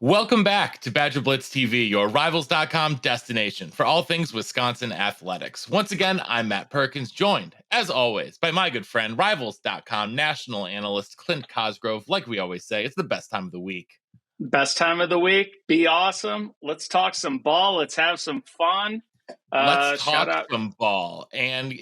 Welcome back to BadgerBlitz TV, your Rivals.com destination for all things Wisconsin athletics. Once again, I'm Matt Perkins, joined, as always, by my good friend, Rivals.com national analyst Clint Cosgrove. Like we always say, it's the best time of the week. Best time of the week. Be awesome. Let's talk some ball. Let's have some fun. Let's talk some ball. And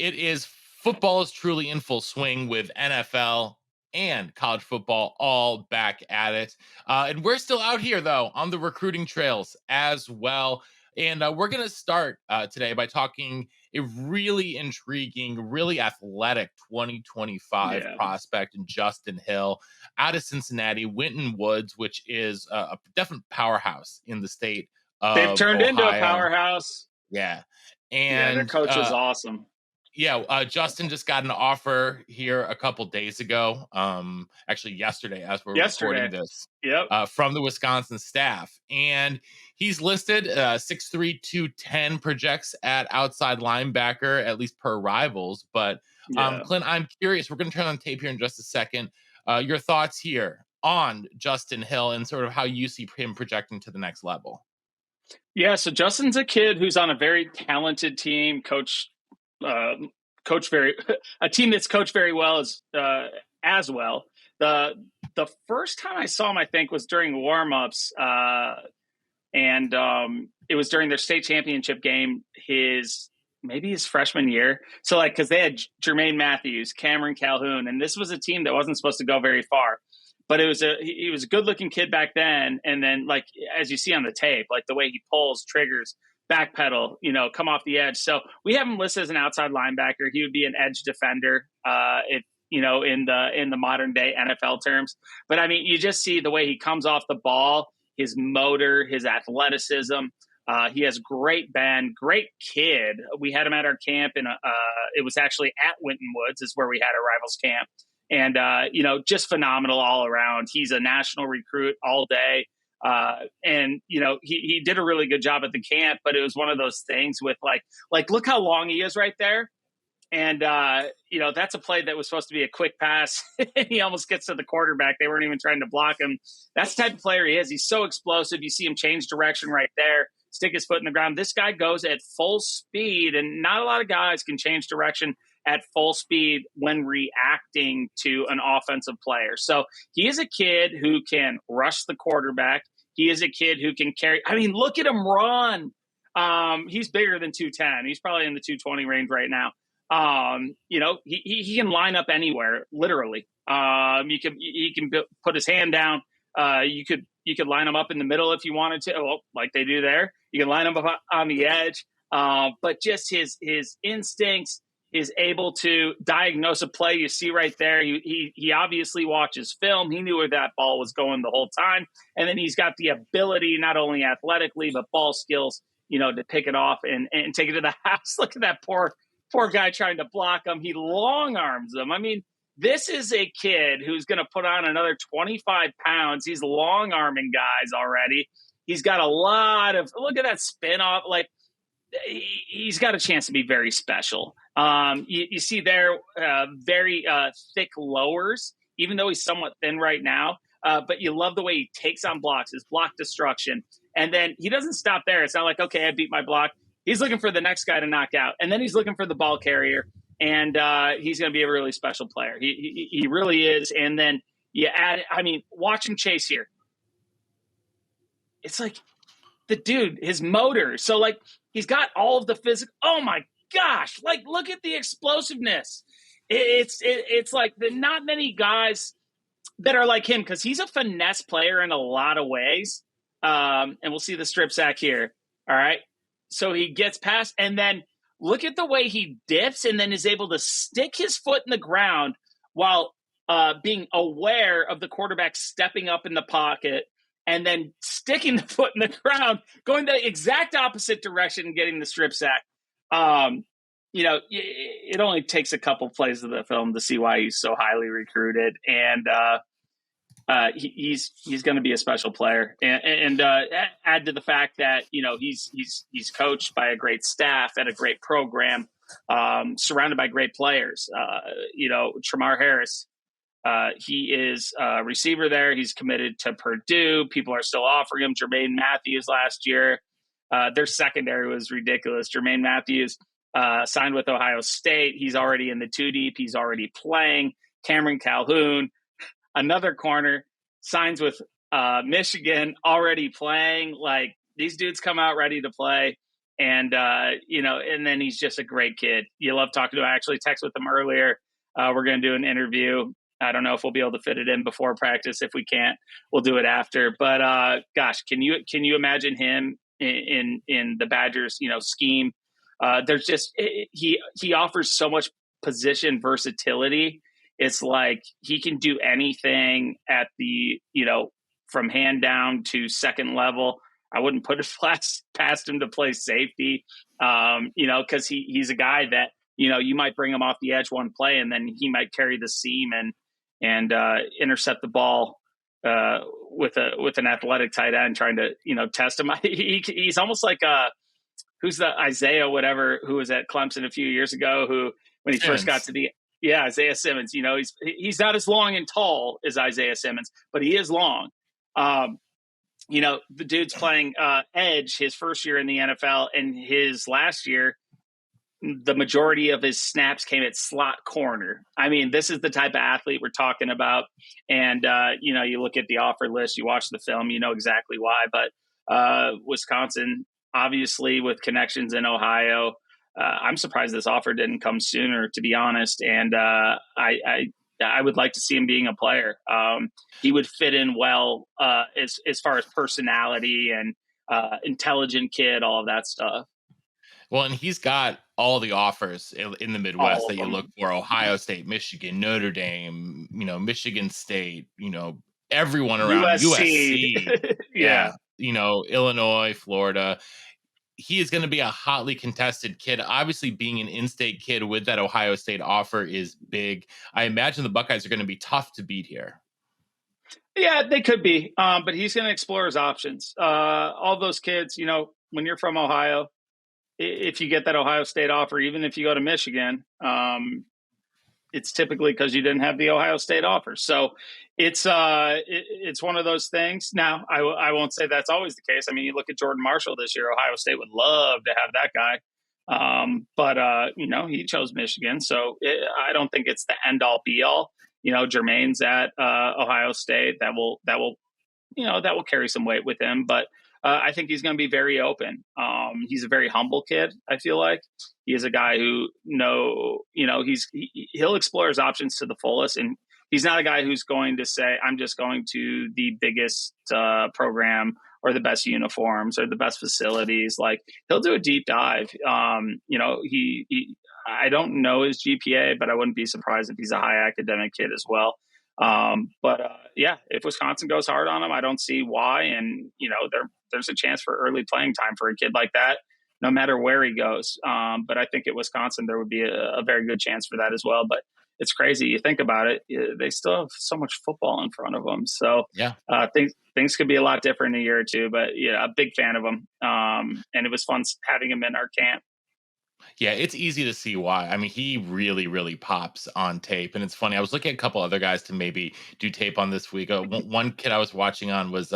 football is truly in full swing with NFL and college football all back at it. And we're still out here, though, on the recruiting trails as well. And we're going to start today by talking a really intriguing, really athletic 2025 prospect in Justin Hill out of Cincinnati, Winton Woods, which is a definite powerhouse in the state of They've turned Ohio. into a powerhouse. Yeah. And their coach is awesome. Justin just got an offer here a couple days ago. Actually yesterday, as we're recording this. From the Wisconsin staff. And he's listed 6'3", 210, projects at outside linebacker, at least per Rivals. But Clint, I'm curious. We're going to turn on tape here in just a second. Your thoughts here on Justin Hill and sort of how you see him projecting to the next level. Yeah, so Justin's a kid who's on a very talented team, a team that's coached very well as well. The first time I saw him, I think, was during warmups, and it was during their state championship game. Maybe his freshman year. So because they had Jermaine Matthews, Cameron Calhoun, and this was a team that wasn't supposed to go very far. But he was a good looking kid back then. And then as you see on the tape, the way he pulls triggers, backpedal, come off the edge. So we have him listed as an outside linebacker. He would be an edge defender, in the modern day NFL terms. But I mean, you just see the way he comes off the ball, his motor, his athleticism. He has great bend, great kid. We had him at our camp, and it was actually at Winton Woods, is where we had our Rivals camp. And, just phenomenal all around. He's a national recruit all day. And he did a really good job at the camp, but it was one of those things with look how long he is right there. And, that's a play that was supposed to be a quick pass. He almost gets to the quarterback. They weren't even trying to block him. That's the type of player he is. He's so explosive. You see him change direction right there, stick his foot in the ground. This guy goes at full speed, and not a lot of guys can change direction at full speed when reacting to an offensive player. So he is a kid who can rush the quarterback. He is a kid who can carry. I mean, look at him run. He's bigger than 210. He's probably in the 220 range right now. He can line up anywhere, literally. He can put his hand down. You could line him up in the middle if you wanted to, like they do there. You can line him up on the edge. But just his instincts, is able to diagnose a play. You see right there, he obviously watches film. He knew where that ball was going the whole time. And then he's got the ability, not only athletically, but ball skills, to pick it off and take it to the house. Look at that poor guy trying to block him. He long arms him. I mean, this is a kid who's going to put on another 25 pounds. He's long arming guys already. He's got a lot of, look at that spin off. He's got a chance to be very special. You see there very thick lowers, even though he's somewhat thin right now. But you love the way he takes on blocks, his block destruction. And then he doesn't stop there. It's not like, okay, I beat my block. He's looking for the next guy to knock out. And then he's looking for the ball carrier. And he's going to be a really special player. He really is. And then you add, watch him chase here. It's like the dude, his motor. So he's got all of the physical. Oh my gosh. Look at the explosiveness. It's like not many guys that are like him, because he's a finesse player in a lot of ways. And we'll see the strip sack here. All right. So he gets past, and then look at the way he dips and then is able to stick his foot in the ground while being aware of the quarterback stepping up in the pocket, and then sticking the foot in the ground, going the exact opposite direction and getting the strip sack. It only takes a couple plays of the film to see why he's so highly recruited. And he's going to be a special player, and add to the fact that he's coached by a great staff at a great program, surrounded by great players. Tramar Harris, He is a receiver there. He's committed to Purdue. People are still offering him. Jermaine Matthews last year. Their secondary was ridiculous. Jermaine Matthews signed with Ohio State. He's already in the two deep. He's already playing. Cameron Calhoun, another corner, signs with Michigan, already playing. Like, these dudes come out ready to play. And, and then he's just a great kid. You love talking to him. I actually texted with him earlier. We're going to do an interview. I don't know if we'll be able to fit it in before practice. If we can't, we'll do it after. But gosh, can you imagine him in the Badgers, scheme? There's just he offers so much position versatility. It's like he can do anything at the from hand down to second level. I wouldn't put it past him to play safety, because he's a guy that you might bring him off the edge one play and then he might carry the seam and intercept the ball with an athletic tight end trying to test him. He's almost like who's the Isaiah whatever who was at Clemson a few years ago, who when he first got to the Isaiah Simmons. He's not as long and tall as Isaiah Simmons, but he is long. The dude's playing edge his first year in the NFL, and his last year, the majority of his snaps came at slot corner. I mean, this is the type of athlete we're talking about. And, you look at the offer list, you watch the film, you know exactly why. But Wisconsin, obviously, with connections in Ohio, I'm surprised this offer didn't come sooner, to be honest. And I would like to see him being a player. He would fit in well as far as personality and intelligent kid, all of that stuff. Well, and he's got all the offers in the Midwest that you look for: Ohio State, Michigan, Notre Dame, Michigan State, everyone around USC. Yeah. Illinois, Florida. He is going to be a hotly contested kid. Obviously, being an in-state kid with that Ohio State offer is big. I imagine the Buckeyes are going to be tough to beat here. Yeah, they could be, but he's going to explore his options. All those kids, when you're from Ohio, if you get that Ohio State offer, even if you go to Michigan, it's typically because you didn't have the Ohio State offer. So it's one of those things. Now, I won't say that's always the case. I mean, you look at Jordan Marshall this year. Ohio State would love to have that guy, but he chose Michigan. So I don't think it's the end all be all. Jermaine's at Ohio State. That will carry some weight with him, but. I think he's going to be very open. He's a very humble kid. I feel like he is a guy who he'll explore his options to the fullest, and he's not a guy who's going to say, "I'm just going to the biggest program or the best uniforms or the best facilities." Like, he'll do a deep dive. I don't know his GPA, but I wouldn't be surprised if he's a high academic kid as well. If Wisconsin goes hard on him, I don't see why. And, there's a chance for early playing time for a kid like that, no matter where he goes. But I think at Wisconsin, there would be a very good chance for that as well. But it's crazy. You think about it, they still have so much football in front of them. So things could be a lot different in a year or two, but a big fan of him. And it was fun having him in our camp. Yeah, it's easy to see why. I mean, he really, really pops on tape. And it's funny, I was looking at a couple other guys to maybe do tape on this week. One kid I was watching on was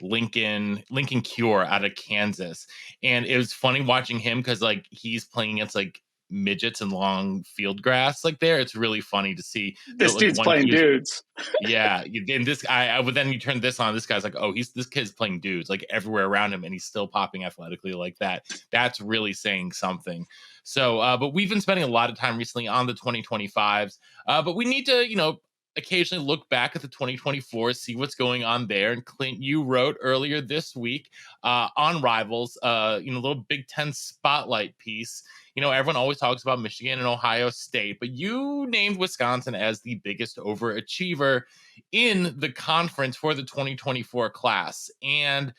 Lincoln Cure out of Kansas. And it was funny watching him because, like, he's playing against, like, midgets and long field grass like there. It's really funny to see this dude's playing dudes. Yeah, and this I would then you turn this on. This guy's like, oh, this kid's playing dudes like everywhere around him, and he's still popping athletically like that. That's really saying something. So, but we've been spending a lot of time recently on the 2025s, but we need to, occasionally look back at the 2024, see what's going on there. And Clint, you wrote earlier this week on Rivals, a little Big Ten spotlight piece. Everyone always talks about Michigan and Ohio State, but you named Wisconsin as the biggest overachiever in the conference for the 2024 class. And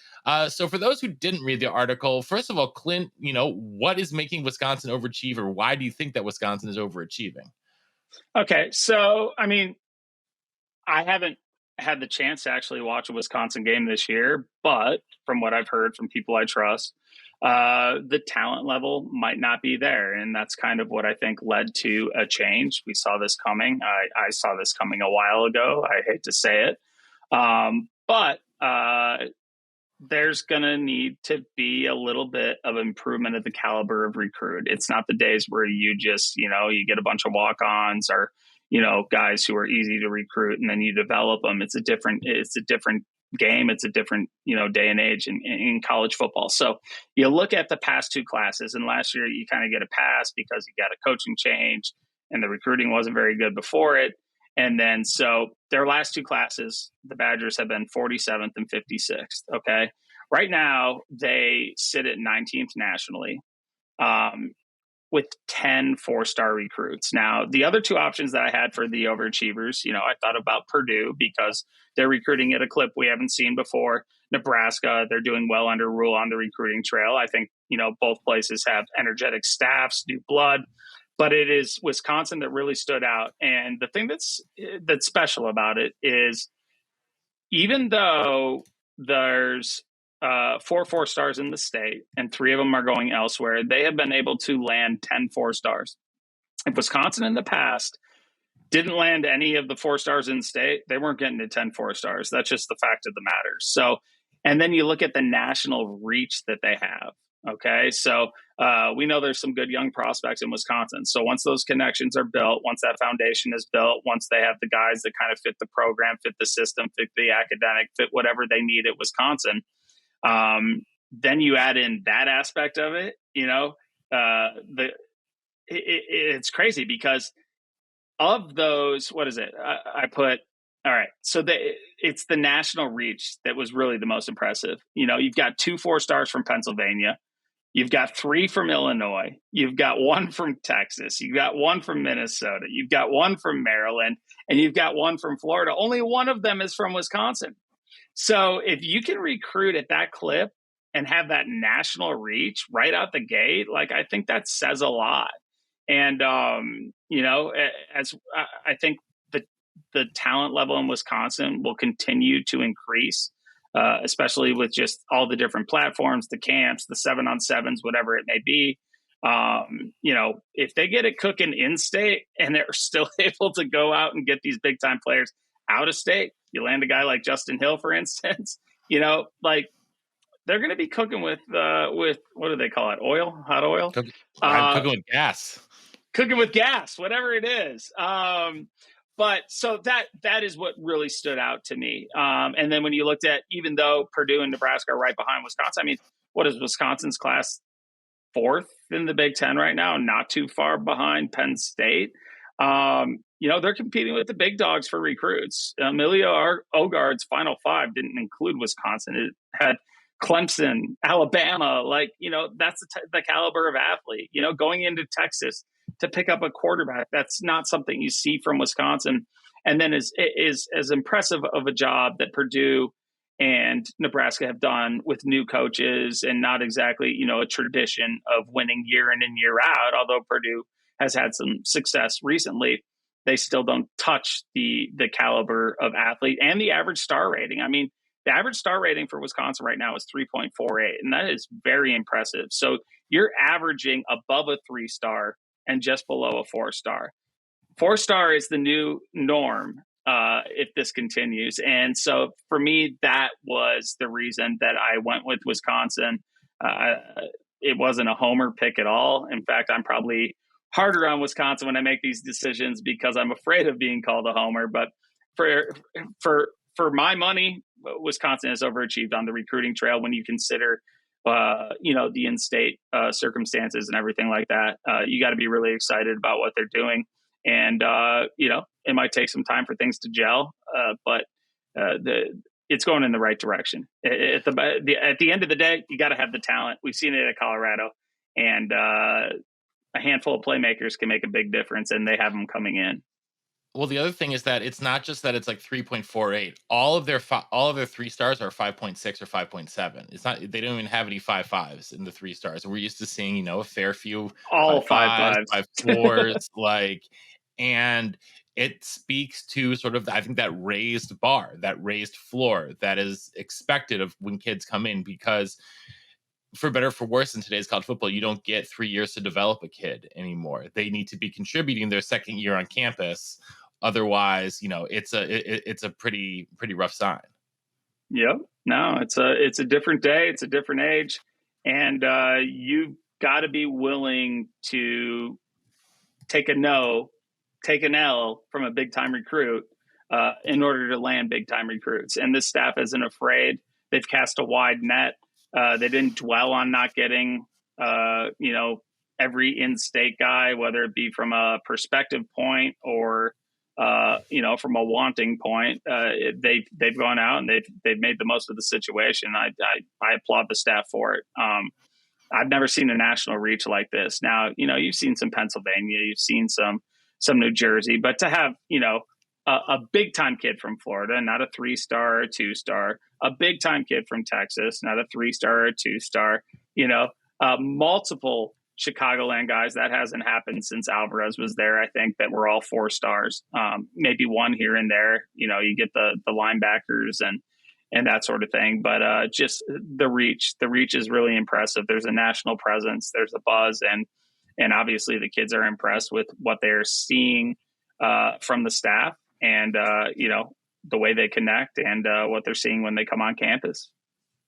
so for those who didn't read the article, first of all, Clint, what is making Wisconsin overachieve, or why do you think that Wisconsin is overachieving? Okay, so, I mean, I haven't had the chance to actually watch a Wisconsin game this year, but from what I've heard from people I trust, the talent level might not be there. And that's kind of what I think led to a change. We saw this coming. I saw this coming a while ago. I hate to say it. But there's going to need to be a little bit of improvement of the caliber of recruit. It's not the days where you just, you get a bunch of walk-ons or, guys who are easy to recruit and then you develop them. It's a different game. It's a different, day and age in college football. So you look at the past two classes, and last year you kind of get a pass because you got a coaching change and the recruiting wasn't very good before it. And then, so their last two classes, the Badgers have been 47th and 56th. Okay. Right now, they sit at 19th nationally with 10 four-star recruits. Now, the other two options that I had for the overachievers, I thought about Purdue because they're recruiting at a clip we haven't seen before. Nebraska, they're doing well under Rule on the recruiting trail. I think, both places have energetic staffs, new blood. But it is Wisconsin that really stood out. And the thing that's special about it is, even though there's 4 stars in the state and 3 of them are going elsewhere, they have been able to land 10 4-stars. If Wisconsin in the past didn't land any of the 4 stars in the state, they weren't getting to 10 4-stars. That's just the fact of the matter. So, and then you look at the national reach that they have. Okay. So we know there's some good young prospects in Wisconsin. So once those connections are built, once that foundation is built, once they have the guys that kind of fit the program, fit the system, fit the academic, fit whatever they need at Wisconsin, then you add in that aspect of it, it's crazy because of those, what is it? I put, all right. So it's the national reach that was really the most impressive. You've got 2 4-stars from Pennsylvania. You've got 3 from Illinois. You've got 1 from Texas. You've got 1 from Minnesota. You've got 1 from Maryland, and you've got 1 from Florida. Only 1 of them is from Wisconsin. So if you can recruit at that clip and have that national reach right out the gate, I think that says a lot. And, as I think the talent level in Wisconsin will continue to increase, especially with just all the different platforms, the camps, the 7-on-7s, whatever it may be. If they get it cooking in state and they're still able to go out and get these big time players out of state, you land a guy like Justin Hill, for instance, they're going to be cooking with what do they call it? Oil, hot oil. I'm cooking with gas. Cooking with gas, whatever it is. But so that is what really stood out to me. And then when you looked at, even though Purdue and Nebraska are right behind Wisconsin, I mean, what is Wisconsin's class 4th in the Big Ten right now? Not too far behind Penn State. They're competing with the big dogs for recruits. Emilio Ogard's Final 5 didn't include Wisconsin. It had Clemson, Alabama. That's the caliber of athlete. Going into Texas to pick up a quarterback, that's not something you see from Wisconsin. And then is as impressive of a job that Purdue and Nebraska have done with new coaches and not exactly, a tradition of winning year in and year out. Although Purdue has had some success recently, they still don't touch the caliber of athlete and the average star rating. I mean, the average star rating for Wisconsin right now is 3.48, and that is very impressive. So you're averaging above a 3-star and just below a 4-star. 4-star is the new norm if this continues. And so for me, that was the reason that I went with Wisconsin. It wasn't a homer pick at all. In fact, I'm probably harder on Wisconsin when I make these decisions because I'm afraid of being called a homer. But for my money, Wisconsin has overachieved on the recruiting trail when you consider the in-state circumstances and everything like that. You got to be really excited about what they're doing. And, it might take some time for things to gel, but it's going in the right direction. At the end of the day, you got to have the talent. We've seen it at Colorado, and a handful of playmakers can make a big difference, and they have them coming in. Well, the other thing is that it's not just that it's 3.48. All of their 3 stars are 5.6 or 5.7. It's not, they don't even have any 5.5s in the 3 stars. And we're used to seeing, a fair few all 5.5s, 5.4s, and it speaks to sort of, I think, that raised bar, that raised floor that is expected of when kids come in, because for better or for worse in today's college football, you don't get 3 years to develop a kid anymore. They need to be contributing their second year on campus. Otherwise, it's a pretty rough sign. Yep. No, it's a different day. It's a different age, and you've got to be willing to take an L from a big time recruit in order to land big time recruits. And this staff isn't afraid. They've cast a wide net. They didn't dwell on not getting, every in-state guy, whether it be from a perspective point or, from a wanting point. They've gone out and they've made the most of the situation. I applaud the staff for it. I've never seen a national reach like this. Now, you've seen some Pennsylvania, you've seen some New Jersey, but to have, a big time kid from Florida, not a 3-star or a 2-star, a big time kid from Texas, not a 3-star or a 2-star, multiple Chicagoland guys. That hasn't happened since Alvarez was there. I think that we're all 4 stars, maybe one here and there. You get the linebackers and that sort of thing. But just the reach is really impressive. There's a national presence, there's a buzz, and obviously the kids are impressed with what they're seeing from the staff and, the way they connect and what they're seeing when they come on campus.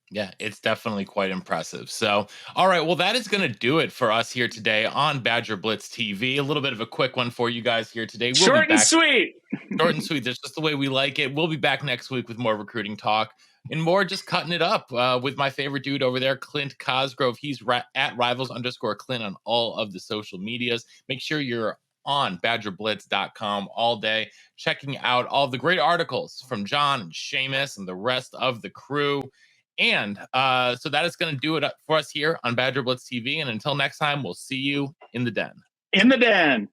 Yeah, it's definitely quite impressive. So, all right, well, that is going to do it for us here today on Badger Blitz TV. A little bit of a quick one for you guys here today. Short and sweet. Short and sweet. That's just the way we like it. We'll be back next week with more recruiting talk and more just cutting it up with my favorite dude over there, Clint Cosgrove. He's at rivals_Clint on all of the social medias. Make sure you're on BadgerBlitz.com all day, checking out all the great articles from John and Seamus and the rest of the crew. And so that is going to do it for us here on Badger Blitz TV. And until next time, we'll see you in the den. In the den.